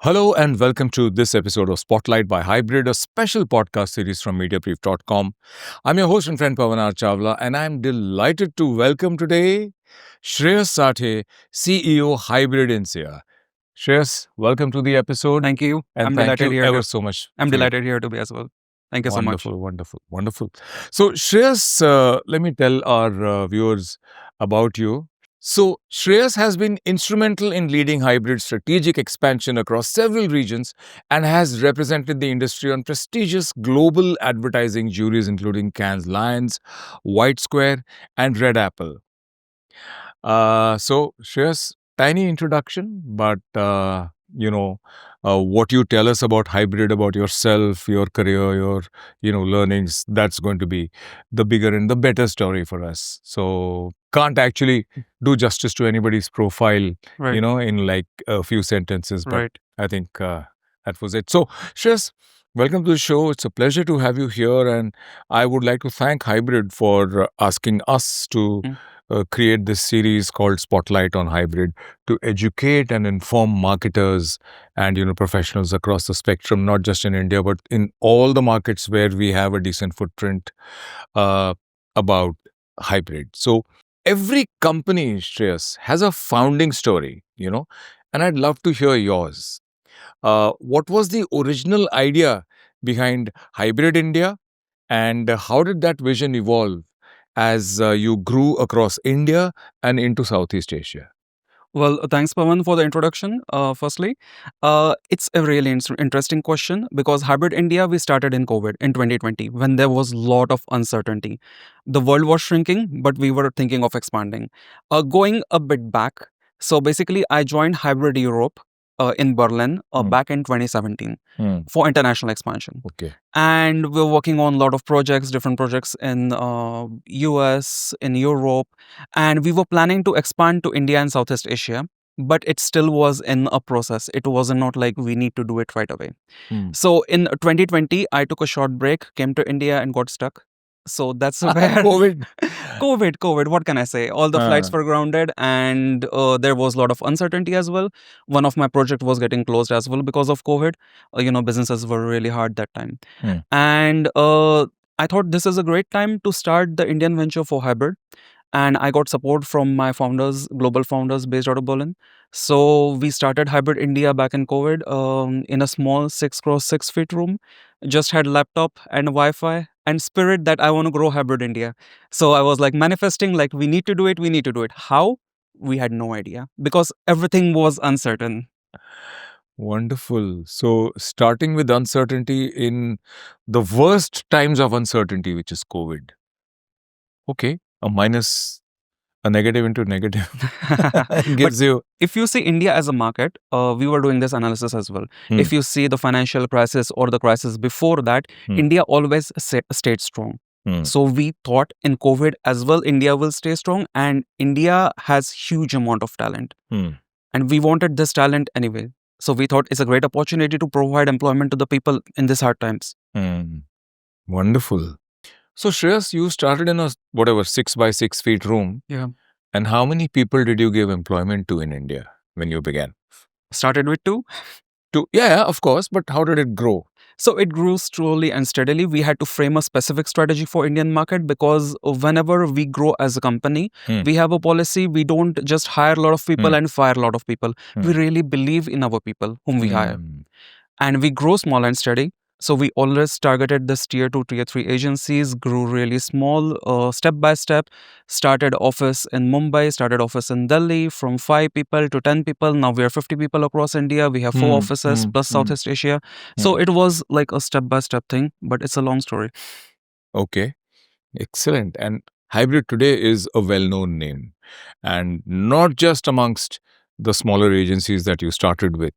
Hello and welcome to this episode of Spotlight by Hybrid, a special podcast series from MediaBrief.com. I'm your host and friend Pavanar Chawla, and I'm delighted to welcome today Shreyas Sathe, CEO Hybrid INSEA. Shreyas, welcome to the episode. Thank you. And I'm thank delighted you here. ever so much. I'm for your- delighted here to be as well. Thank you so much. Wonderful. So, Shreyas, let me tell our viewers about you. So, Shreyas has been instrumental in leading hybrid strategic expansion across several regions and has represented the industry on prestigious global advertising juries, including Cannes Lions, White Square, and Red Apple. So, Shreyas, tiny introduction, but what you tell us about hybrid, about yourself, your career, your learnings, that's going to be the bigger and the better story for us. So, can't actually do justice to anybody's profile, Right. in like a few sentences, but Right. I think that was it. So, Shreyas, welcome to the show. It's a pleasure to have you here, and I would like to thank Hybrid for asking us to create this series called Spotlight on Hybrid to educate and inform marketers and professionals across the spectrum, not just in India but in all the markets where we have a decent footprint about hybrid. So every company, Shreyas, has a founding story, and I'd love to hear yours. What was the original idea behind Hybrid India, and how did that vision evolve as you grew across India and into Southeast Asia? Well, thanks, Pawan, for the introduction. Firstly, it's a really interesting question because Hybrid India, we started in COVID in 2020 when there was a lot of uncertainty. The world was shrinking, but we were thinking of expanding. Going a bit back, so basically, I joined Hybrid Europe in Berlin back in 2017 for international expansion. Okay. And we're working on a lot of projects, different projects in US, in Europe, and we were planning to expand to India and Southeast Asia, but it still was in a process. It wasn't not like we need to do it right away. So in 2020, I took a short break, came to India and got stuck. So that's where COVID. COVID. What can I say? All the flights were grounded, and there was a lot of uncertainty as well. One of my project was getting closed as well because of COVID. Businesses were really hard that time, and I thought this is a great time to start the Indian venture for hybrid. And I got support from my founders, global founders based out of Berlin. So we started Hybrid India back in COVID in a small 6x6 feet room. Just had laptop and Wi-Fi and spirit that I want to grow Hybrid India. So I was like manifesting, like we need to do it. How? We had no idea because everything was uncertain. Wonderful. So, starting with uncertainty in the worst times of uncertainty, which is COVID. Okay, a negative into negative gives you. If you see India as a market, we were doing this analysis as well. If you see the financial crisis or the crisis before that, India always stayed strong. So we thought in COVID as well, India will stay strong, and India has huge amount of talent. And we wanted this talent anyway. So we thought it's a great opportunity to provide employment to the people in these hard times. Wonderful. So, Shreyas, you started in a 6x6 feet room. Yeah. And how many people did you give employment to in India when you began? Started with 2. Yeah, of course. But how did it grow? So it grew slowly and steadily. We had to frame a specific strategy for Indian market because whenever we grow as a company, we have a policy. We don't just hire a lot of people and fire a lot of people. We really believe in our people whom we hire. And we grow small and steady. So we always targeted this tier 2, tier 3 agencies, grew really small, step by step, started office in Mumbai, started office in Delhi from 5 people to 10 people. Now we are 50 people across India. We have 4 offices plus Southeast Asia. So it was like a step by step thing, but it's a long story. Okay, excellent. And Hybrid today is a well-known name, and not just amongst the smaller agencies that you started with,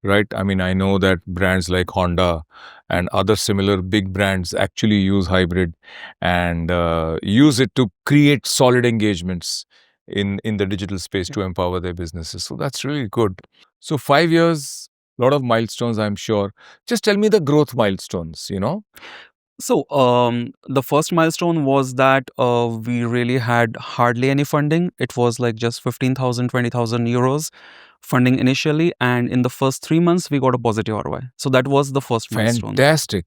right? I mean, I know that brands like Honda and other similar big brands actually use Hybrid and use it to create solid engagements in the digital space to empower their businesses. So that's really good. So 5 years, a lot of milestones, I'm sure. Just tell me the growth milestones, So the first milestone was that we really had hardly any funding. It was like just 15,000, 20,000 euros funding initially, and in the first 3 months we got a positive ROI. So that was the first milestone. Fantastic.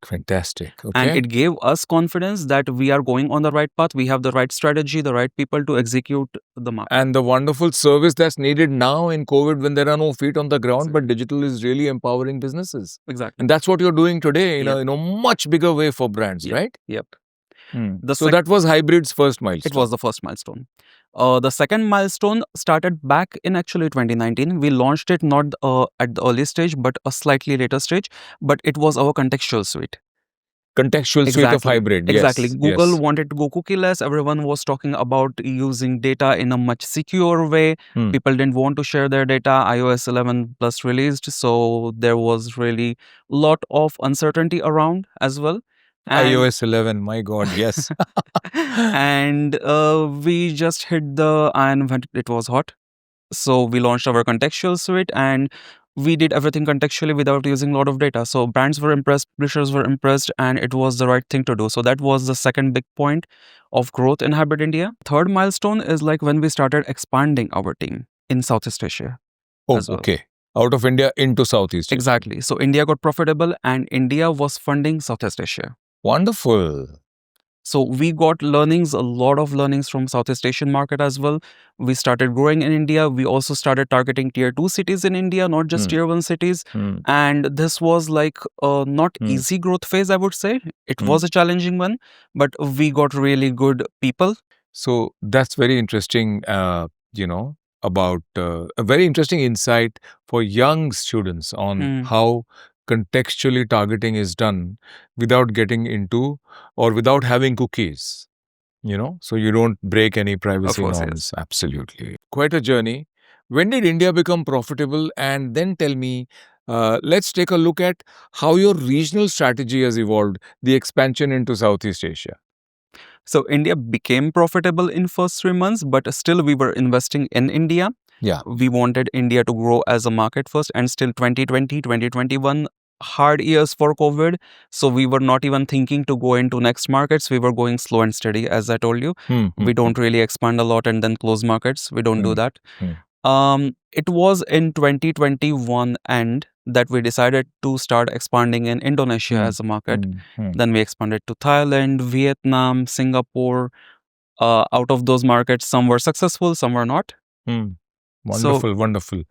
Okay. And it gave us confidence that we are going on the right path. We have the right strategy, the right people to execute the market. And the wonderful service that's needed now in COVID when there are no feet on the ground, but digital is really empowering businesses. Exactly. And that's what you're doing today in a much bigger way for brands, right? Yep. So that was Hybrid's first milestone. It was the first milestone. The second milestone started back in actually 2019. We launched it not at the early stage, but a slightly later stage. But it was our contextual suite. Contextual suite of Hybrid. Exactly. Yes, Google wanted to go cookieless. Everyone was talking about using data in a much secure way. People didn't want to share their data. iOS 11 plus released, so there was really a lot of uncertainty around as well. iOS 11, my God, yes. And we just hit the iron when it was hot. So we launched our contextual suite, and we did everything contextually without using a lot of data. So brands were impressed, publishers were impressed, and it was the right thing to do. So that was the second big point of growth in Hybrid India. Third milestone is like when we started expanding our team in Southeast Asia. Oh, okay. Out of India into Southeast Asia. Exactly. So India got profitable and India was funding Southeast Asia. Wonderful. So we got learnings, a lot of learnings from Southeast Asian market as well. We started growing in India. We also started targeting tier 2 cities in India, not just tier 1 cities. And this was like a not easy growth phase, I would say. It was a challenging one, but we got really good people. So that's very interesting, about a very interesting insight for young students on how contextually targeting is done without getting into or without having cookies, so you don't break any privacy norms. Yes. Absolutely. Quite a journey. When did India become profitable? And then tell me, let's take a look at how your regional strategy has evolved, the expansion into Southeast Asia. So India became profitable in first 3 months, but still we were investing in India. Yeah. We wanted India to grow as a market first, and still 2020, 2021, hard years for COVID. So we were not even thinking to go into next markets. We were going slow and steady, as I told you. We don't really expand a lot and then close markets. We don't do that. It was in 2021 end that we decided to start expanding in Indonesia as a market. Then we expanded to Thailand, Vietnam, Singapore. Out of those markets, some were successful, some were not. Wonderful.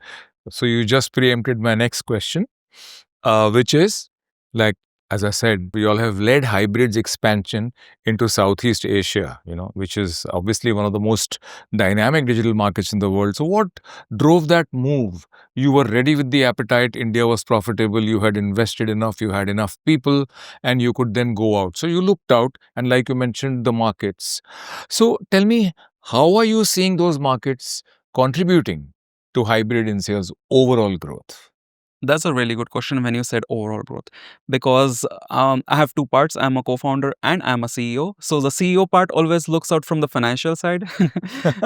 So you just preempted my next question, which is, like, as I said, we all have led Hybrid's expansion into Southeast Asia, which is obviously one of the most dynamic digital markets in the world. So what drove that move? You were ready with the appetite. India was profitable. You had invested enough. You had enough people, and you could then go out. So you looked out, and like you mentioned, the markets. So tell me, how are you seeing those markets contributing to Hybrid INSEA's overall growth? That's a really good question when you said overall growth, because I have two parts. I'm a co-founder and I'm a CEO. So the CEO part always looks out from the financial side.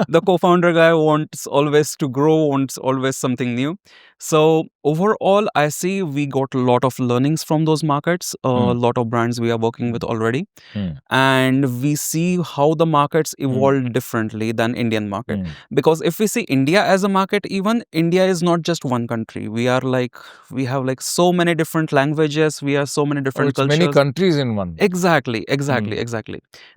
The co-founder guy wants always to grow, wants always something new. So overall, I see we got a lot of learnings from those markets, a lot of brands we are working with already. And we see how the markets evolve differently than Indian market. Because if we see India as a market, even India is not just one country. We have like so many different languages. We have so many different cultures. Many countries in one. Exactly.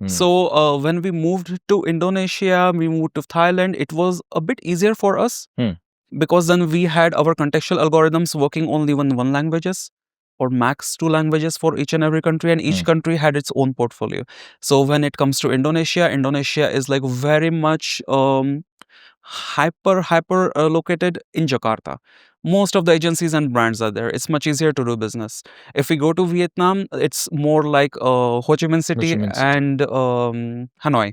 So when we moved to Indonesia, we moved to Thailand, it was a bit easier for us. Because then we had our contextual algorithms working only in one languages or max 2 languages for each and every country, and each country had its own portfolio. So when it comes to Indonesia is like very much hyper located in Jakarta. Most of the agencies and brands are there. It's much easier to do business. If we go to Vietnam, it's more like Ho Chi Minh City and Hanoi.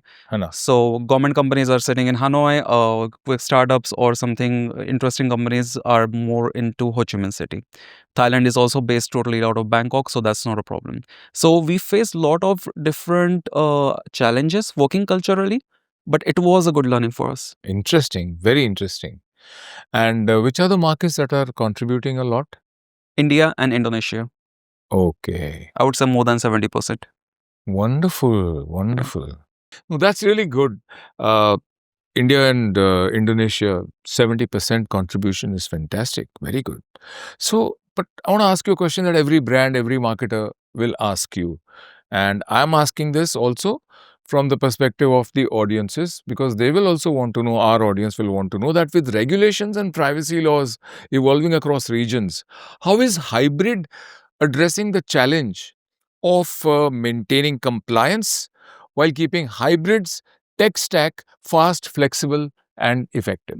So government companies are sitting in Hanoi. Quick startups or something interesting companies are more into Ho Chi Minh City. Thailand is also based totally out of Bangkok, so that's not a problem. So we faced a lot of different challenges working culturally, but it was a good learning for us. Interesting, very interesting. And which are the markets that are contributing a lot? India and Indonesia. Okay. I would say more than 70%. Wonderful. No, that's really good. India and Indonesia, 70% contribution is fantastic. Very good. So, but I want to ask you a question that every brand, every marketer will ask you. And I'm asking this also from the perspective of the audiences, because they will also want to know, our audience will want to know, that with regulations and privacy laws evolving across regions, how is hybrid addressing the challenge of maintaining compliance while keeping hybrids tech stack fast, flexible, and effective?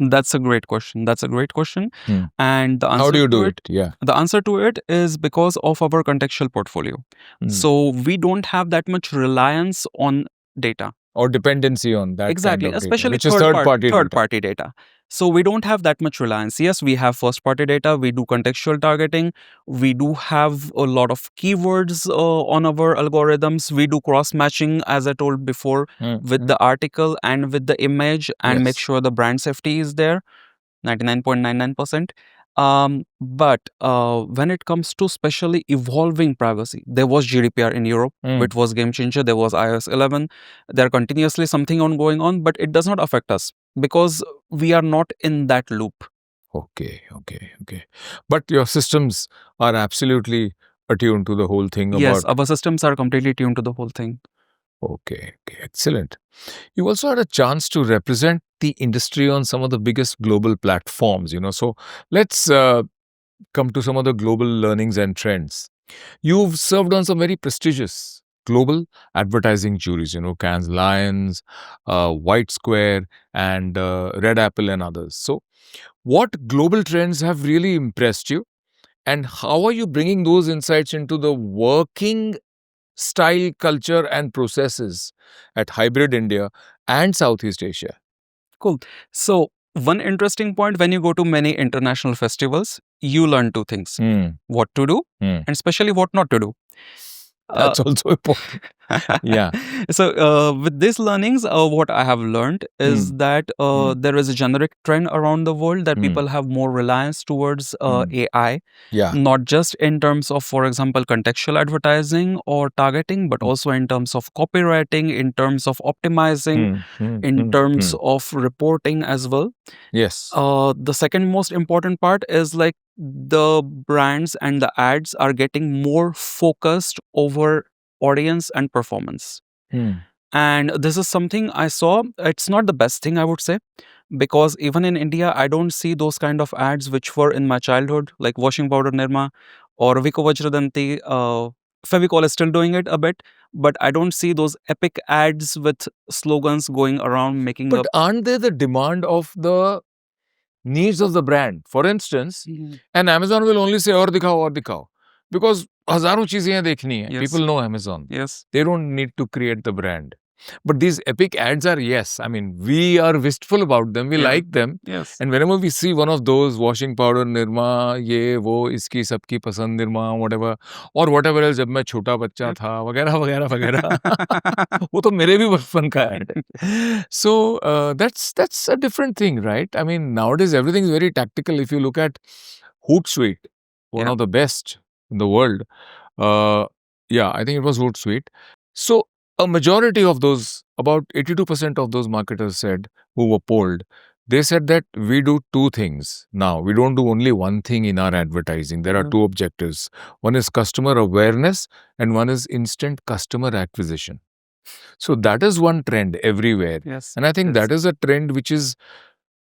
That's a great question. That's a great question. Hmm. And the How answer do you to do it, it? Yeah. the answer to it is because of our contextual portfolio. So we don't have that much reliance on data. Or dependency on that kind Exactly, of data, especially which is third-party third data. party data. So we don't have that much reliance. Yes, we have first party data, we do contextual targeting, we do have a lot of keywords on our algorithms, we do cross matching, as I told before, with the article and with the image, and make Yes. sure the brand safety is there, 99.99%. But when it comes to especially evolving privacy, there was GDPR in Europe, which was game changer. There was iOS 11. There are continuously something on going on, but it does not affect us because we are not in that loop. Okay. But your systems are absolutely attuned to the whole thing Yes, about. our systems are completely tuned to the whole thing. Okay, excellent. You also had a chance to represent the industry on some of the biggest global platforms, So let's come to some of the global learnings and trends. You've served on some very prestigious global advertising juries, Cannes Lions, White Square, and Red Apple, and others. So, what global trends have really impressed you, and how are you bringing those insights into the working style, culture, and processes at Hybrid India and Southeast Asia? Cool. So, one interesting point, when you go to many international festivals, you learn two things: what to do, and especially what not to do. That's also important. Yeah. So with these learnings, what I have learned is that there is a generic trend around the world that people have more reliance towards AI, Yeah. not just in terms of, for example, contextual advertising or targeting, but also in terms of copywriting, in terms of optimizing, in terms of reporting as well. Yes. The second most important part is like the brands and the ads are getting more focused over audience and performance. And this is something I saw. It's not the best thing, I would say, because even in India, I don't see those kind of ads which were in my childhood, like washing powder Nirma or Vico Vajradanti. Fevicol is still doing it a bit, but I don't see those epic ads with slogans going around making But aren't they the demand of the needs of the brand? For instance, and Amazon will only say, और दिखाओ, because हजारों चीजें हैं देखनी है. Yes. People know Amazon. Yes. They don't need to create the brand. But these epic ads are, yes, I mean, we are wistful about them. We like them. Yes. And whenever we see one of those, washing powder Nirma, ये वो इसकी सबकी पसंद Nirma, whatever, or whatever else, जब मैं छोटा बच्चा था, वगैरह, वो तो मेरे भी बचपन का है. So that's a different thing, right? I mean, nowadays everything is very tactical. If you look at Hootsuite, one of the best in the world. I think it was Hootsuite. So a majority of those, about 82% of those marketers said, who were polled, they said that we do two things now. We don't do only one thing in our advertising. There are two objectives. One is customer awareness and one is instant customer acquisition. So that is one trend everywhere. Yes. And I think that is a trend which is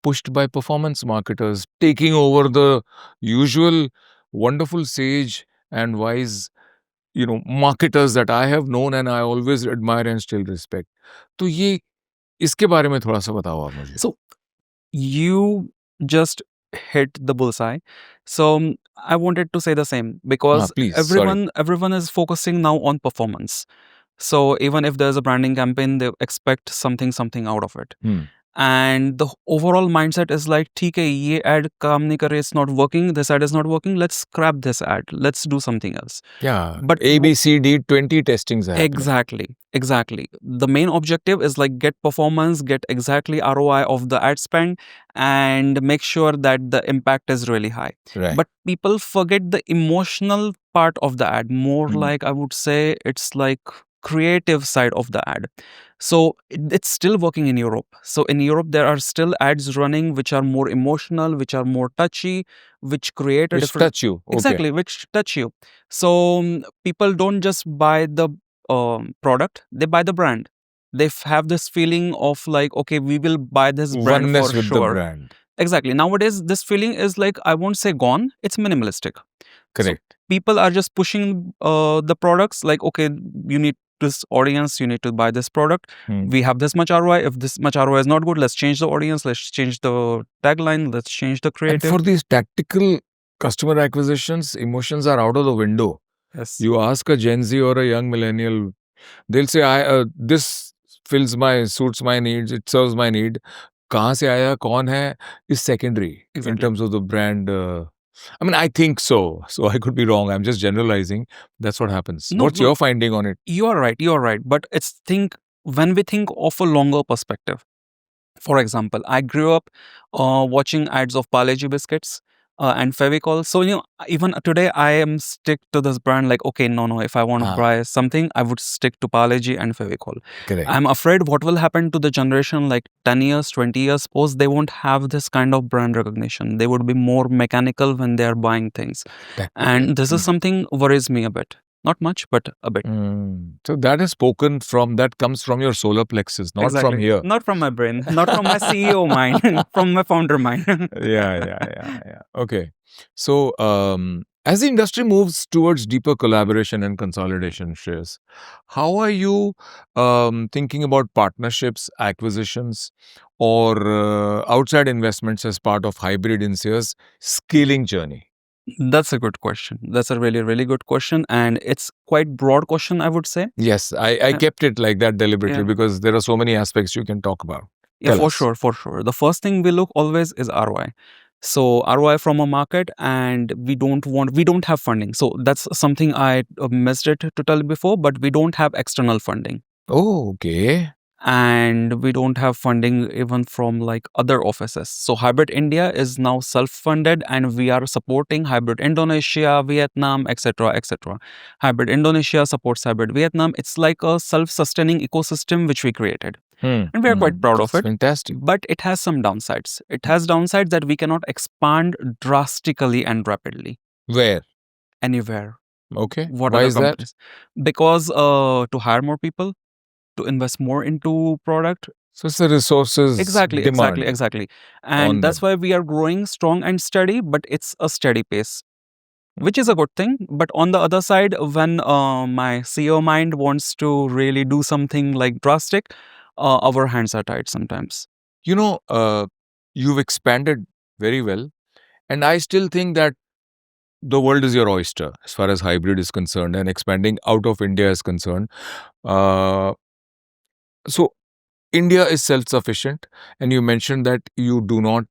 pushed by performance marketers, taking over the usual wonderful sage and wise, marketers that I have known and I always admire and still respect. तो ये इसके बारे में थोड़ा सा बताओ आप मुझे. So you just hit the bullseye. So I wanted to say the same because Please, sorry. everyone is focusing now on performance. So even if there's a branding campaign, they expect something out of it. And the overall mindset is like, ठीक है, ये ad काम नहीं कर रही, it's not working, this ad is not working, let's scrap this ad, let's do something else. Yeah, But A, B, C, D, 20 testings are happening. Exactly. The main objective is like get performance, get exactly ROI of the ad spend, and make sure that the impact is really high. Right. But people forget the emotional part of the ad, more like, I would say, it's like creative side of the ad. So it's still working in Europe. So in Europe, there are still ads running which are more emotional, which are more touchy, which create a Which different. touch you. Okay. Exactly, which touch you. So people don't just buy the product, they buy the brand. They have this feeling of like, okay, we will buy this brand Oneness for with the sure. brand. Exactly. Nowadays, this feeling is like, I won't say gone, it's minimalistic. So Correct. people are just pushing the products like, okay, you need this audience, you need to buy this product. We have this much ROI. If this much ROI is not good, let's change the audience, let's change the tagline, let's change the And creative. for these tactical customer acquisitions, emotions are out of the window. Yes. You ask a Gen Z or a young millennial, they'll say, this suits my needs, it serves my need. कहाँ से आया, कौन है, is secondary in Exactly. terms of the brand. I mean, I think so. So I could be wrong. I'm just generalizing. That's what happens. No, What's no, your finding on it? you are right. You are right. But it's when we think of a longer perspective. For example, I grew up watching ads of Parle-G biscuits and Fevicol. So even today, I am stick to this brand. Like, okay, no. If I want to buy something, I would stick to Parle-G and Fevicol. Correct. I'm afraid what will happen to the generation like 10 years, 20 years post, they won't have this kind of brand recognition. They would be more mechanical when they are buying things. And this is something worries me a bit. Not much, but a bit. So that comes from your solar plexus, not from here. Not from my brain, not from my CEO mind, from my founder mind. Yeah. Okay. So, as the industry moves towards deeper collaboration and consolidation, Shreyas, how are you thinking about partnerships, acquisitions, or outside investments as part of Hybrid INSEA's scaling journey? That's a good question. That's a really, really good question. And it's quite broad question, I would say. Yes, I kept it like that deliberately because there are so many aspects you can talk about. Yeah, for sure. The first thing we look always is ROI. So ROI from a market, and we don't have funding. So that's something I missed it to tell before, but we don't have external funding. Oh, okay. And we don't have funding even from like other offices. So Hybrid India is now self-funded, and we are supporting Hybrid Indonesia, Vietnam, etc. Hybrid Indonesia supports Hybrid Vietnam. It's like a self-sustaining ecosystem which we created. And we are quite proud of it. Fantastic. But it has some downsides. It has downsides that we cannot expand drastically and rapidly. Where? Anywhere. Okay. What Why other is that? companies? Because to hire more people, to invest more into product. So it's the resources Exactly. And that's why we are growing strong and steady, but it's a steady pace, which is a good thing. But on the other side, when my CEO mind wants to really do something like drastic, our hands are tied sometimes. You've expanded very well. And I still think that the world is your oyster as far as hybrid is concerned and expanding out of India is concerned. So India is self-sufficient, and you mentioned that you do not,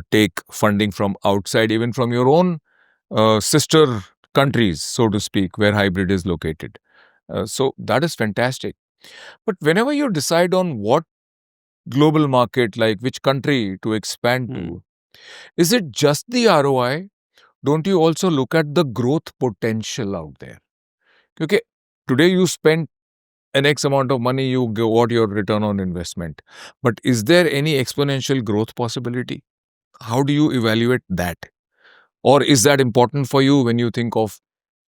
take funding from outside, even from your own sister countries, so to speak, where hybrid is located. So that is fantastic. But whenever you decide on what global market, like which country to expand to, is it just the ROI? Don't you also look at the growth potential out there? Okay, today you spend an X amount of money, you got your return on investment. But is there any exponential growth possibility? How do you evaluate that? Or is that important for you when you think of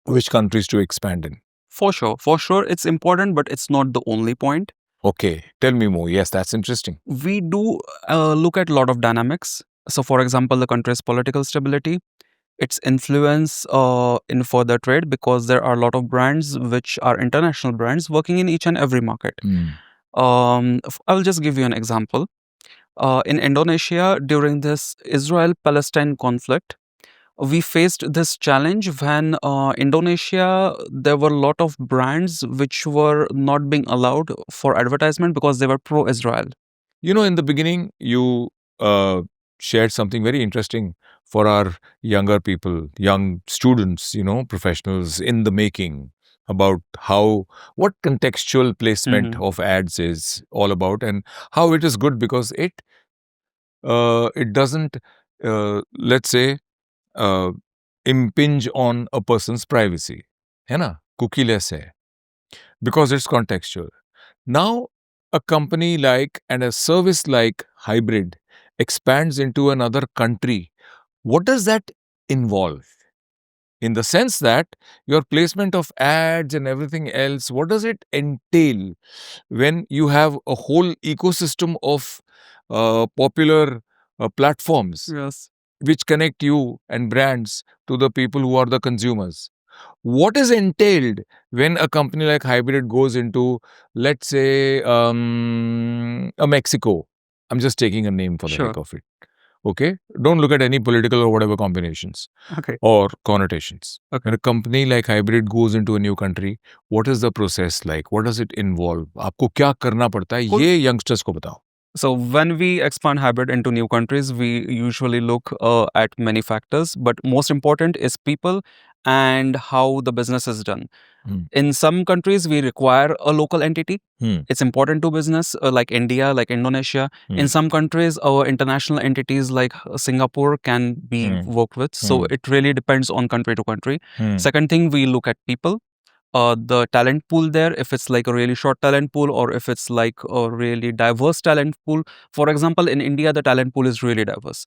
which countries to expand in? For sure, it's important, but it's not the only point. Okay, tell me more. Yes, that's interesting. We do look at a lot of dynamics. So, for example, the country's political stability, its influence in further trade, because there are a lot of brands which are international brands working in each and every market. I'll just give you an example. In Indonesia, during this Israel-Palestine conflict, we faced this challenge when Indonesia, there were a lot of brands which were not being allowed for advertisement because they were pro-Israel. In the beginning, you shared something very interesting for our younger people, young students, professionals in the making, about what contextual placement of ads is all about, and how it is good because it doesn't, let's say, impinge on a person's privacy. है ना? Cookieless है. Because it's contextual. Now, a company like and a service like Hybrid expands into another country. What does that involve? In the sense that your placement of ads and everything else, what does it entail when you have a whole ecosystem of popular platforms Yes. which connect you and brands to the people who are the consumers? What is entailed when a company like Hybrid goes into, let's say, a Mexico? I'm just taking a name for the Sure. heck of it. Okay? Don't look at any political or whatever combinations Okay. or connotations. Okay. When a company like Hybrid goes into a new country, what is the process like? What does it involve? आपको क्या करना पड़ता है? Cool. ये youngsters को बताओ. So when we expand Hybrid into new countries, we usually look at many factors, but most important is people and how the business is done. In some countries, we require a local entity. It's important to business, like India, like Indonesia. In some countries, our international entities like Singapore can be worked with. So it really depends on country to country. Second thing, we look at people. The talent pool there, if it's like a really short talent pool or if it's like a really diverse talent pool. For example, in India, the talent pool is really diverse.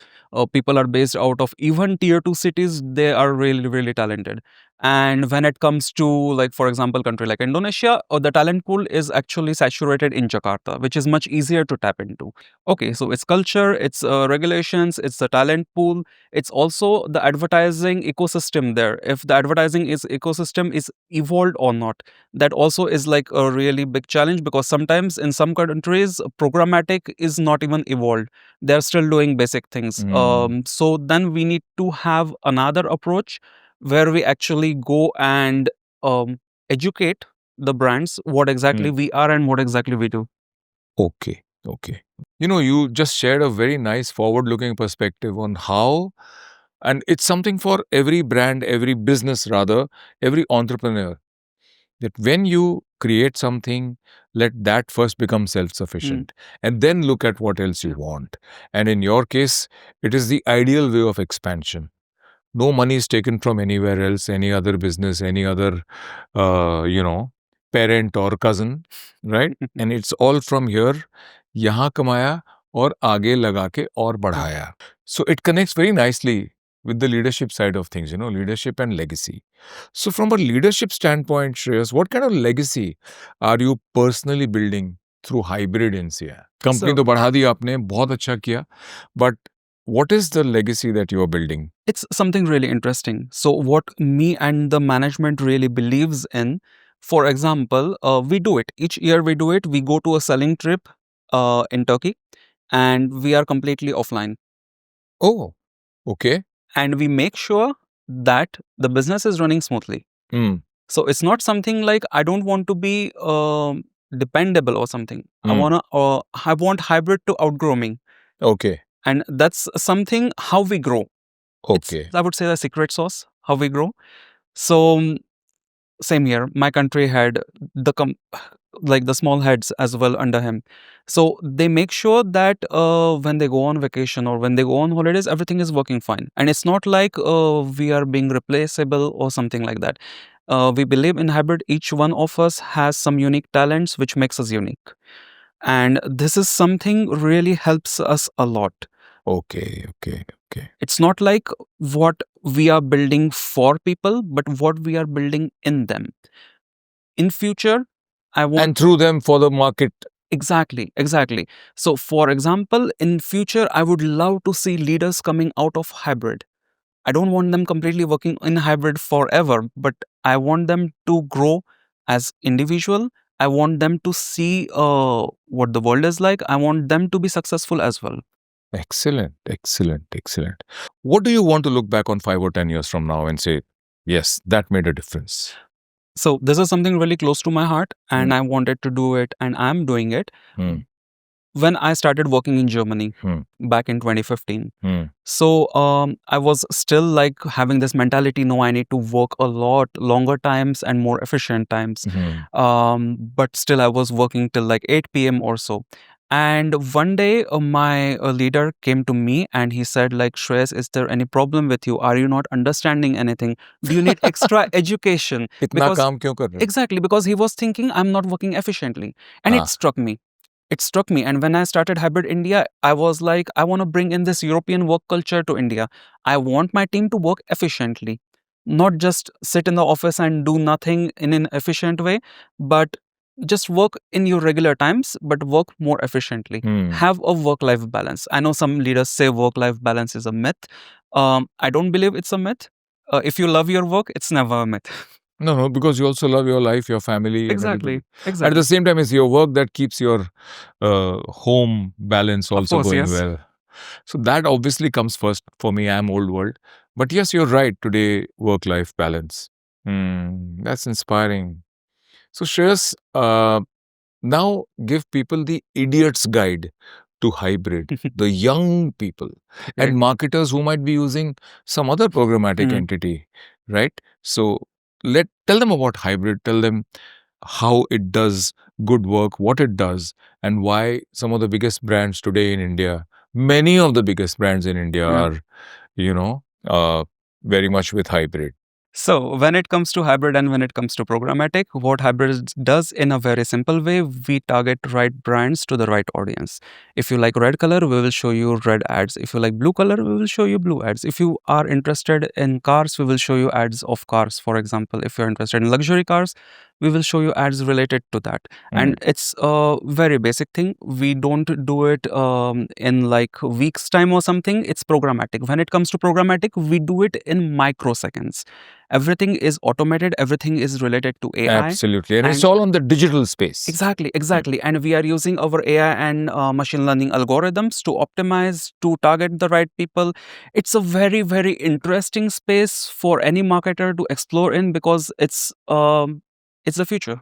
People are based out of even tier 2 cities. They are really, really talented. And when it comes to, like, for example, country like Indonesia, the talent pool is actually saturated in Jakarta, which is much easier to tap into. Okay, so it's culture, it's regulations, it's the talent pool, it's also the advertising ecosystem there. If the advertising ecosystem is evolved or not, that also is like a really big challenge, because sometimes in some countries programmatic is not even evolved. They're still doing basic things. So then we need to have another approach where we actually go and educate the brands what exactly we are and what exactly we do. Okay. You just shared a very nice forward-looking perspective on how, and it's something for every brand, every business rather, every entrepreneur, that when you create something, let that first become self-sufficient and then look at what else you want. And in your case, it is the ideal way of expansion. No money is taken from anywhere else, any other business, any other, parent or cousin, right? And it's all from here, यहाँ कमाया और आगे लगा के और बढ़ाया. So it connects very nicely with the leadership side of things, leadership and legacy. So from a leadership standpoint, Shreyas, what kind of legacy are you personally building through Hybrid INSEA? Company तो बढ़ा दी आपने, बहुत अच्छा किया, but what is the legacy that you are building? It's something really interesting. So what me and the management really believes in, for example, we do it. Each year we do it. We go to a selling trip in Turkey and we are completely offline. Oh, okay. And we make sure that the business is running smoothly. So it's not something like I don't want to be dependable or something. I want Hybrid to outgrow me. Okay. And that's something how we grow. Okay. I would say the secret sauce, how we grow. So same here. My country had the small heads as well under him. So they make sure that when they go on vacation or when they go on holidays, everything is working fine. And it's not like we are being replaceable or something like that. We believe in Hybrid. Each one of us has some unique talents which makes us unique. And this is something really helps us a lot. Okay. It's not like what we are building for people, but what we are building in them. In future, I want... And through them for the market. Exactly. So for example, in future, I would love to see leaders coming out of Hybrid. I don't want them completely working in Hybrid forever, but I want them to grow as individual. I want them to see what the world is like. I want them to be successful as well. Excellent. What do you want to look back on 5 or 10 years from now and say, yes, that made a difference? So this is something really close to my heart and I wanted to do it and I'm doing it. When I started working in Germany back in 2015. So I was still like having this mentality, no, I need to work a lot longer times and more efficient times. But still I was working till like 8 p.m. or so. And one day, my leader came to me and he said, like, Shreyas, is there any problem with you? Are you not understanding anything? Do you need extra education? इतना Because काम क्यों कर रहे हो? exactly, because he was thinking I'm not working efficiently. And it Ah, struck me. It struck me. And when I started Hybrid India, I was like, I want to bring in this European work culture to India. I want my team to work efficiently, not just sit in the office and do nothing in an efficient way, but just work in your regular times, but work more efficiently. hmm. Have a work life balance. I know some leaders say work life balance is a myth. I don't believe it's a myth. If you love your work, it's never a myth. No, because you also love your life, your family, and everybody. Exactly. At Exactly. the same time, it's your work that keeps your home balance Of also course, going yes. well. So that obviously comes first for me. I'm old world. But yes, you're right. Today, work-life balance. That's inspiring. So Shreyas, now give people the idiot's guide to hybrid, the young people Okay. and marketers who might be using some other programmatic Hmm. entity, right? So tell them about hybrid, tell them how it does good work, what it does, and why some of the biggest brands today in India, many of the biggest brands in India Yeah. are, you know, very much with hybrid. So, when it comes to hybrid and when it comes to programmatic, what hybrid does in a very simple way, we target right brands to the right audience. If you like red color, we will show you red ads. If you like blue color, we will show you blue ads. If you are interested in cars, we will show you ads of cars. For example, if you're interested in luxury cars, we will show you ads related to that. And it's a very basic thing. We don't do it in like weeks time or something. It's programmatic. When it comes to programmatic, we do it in microseconds. Everything is automated, everything is related to AI. Absolutely. And it's And all on the digital space. exactly. And we are using our AI and machine learning algorithms to optimize, to target the right people. It's a very, very interesting space for any marketer to explore in because it's the future.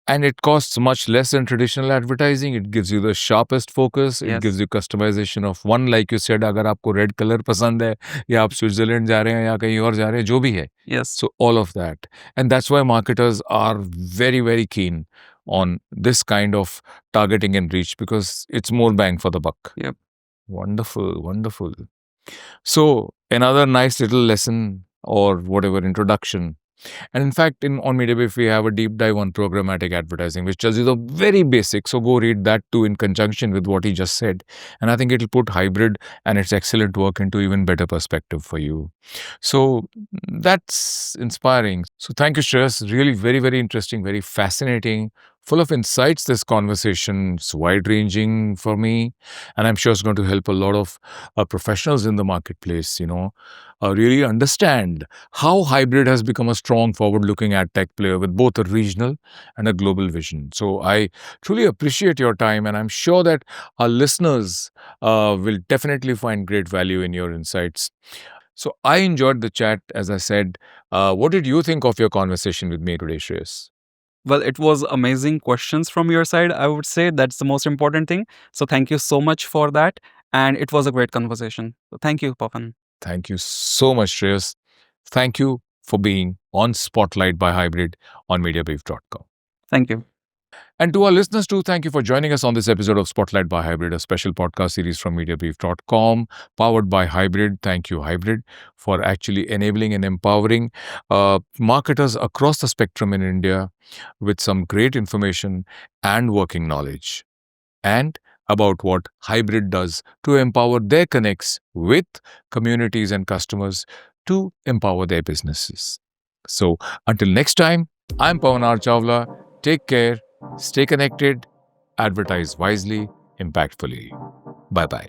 And it costs much less than traditional advertising. It gives you the sharpest focus. It Yes. gives you customization of one, like you said, अगर आपको red color पसंद है या आप Switzerland जा रहे हैं या कहीं और जा रहे हैं, जो भी है. Yes. So all of that. And that's why marketers are very, very keen on this kind of targeting and reach because it's more bang for the buck. Yep. Wonderful, wonderful. So another nice little lesson or whatever introduction. And in fact, on MediaBrief, we have a deep dive on programmatic advertising, which tells you the very basics. So go read that too in conjunction with what he just said. And I think it'll put hybrid and its excellent work into even better perspective for you. So that's inspiring. So thank you, Shreyas. Really very, very interesting, very fascinating, full of insights. This conversation is wide-ranging for me. And I'm sure it's going to help a lot of professionals in the marketplace, really understand how hybrid has become a strong forward-looking ad tech player with both a regional and a global vision. So I truly appreciate your time, and I'm sure that our listeners will definitely find great value in your insights. So I enjoyed the chat, as I said. What did you think of your conversation with me today, Shreyas? Well, it was amazing questions from your side. I would say that's the most important thing. So thank you so much for that. And it was a great conversation. So thank you, Pavan. Thank you so much, Shreyas. Thank you for being on Spotlight by Hybrid on MediaBrief.com. Thank you. And to our listeners too, thank you for joining us on this episode of Spotlight by Hybrid, a special podcast series from MediaBrief.com, powered by Hybrid. Thank you, Hybrid, for actually enabling and empowering marketers across the spectrum in India with some great information and working knowledge. And about what Hybrid does to empower their connects with communities and customers to empower their businesses. So until next time, I'm Pawan R. Chawla. Take care, stay connected, advertise wisely, impactfully. Bye-bye.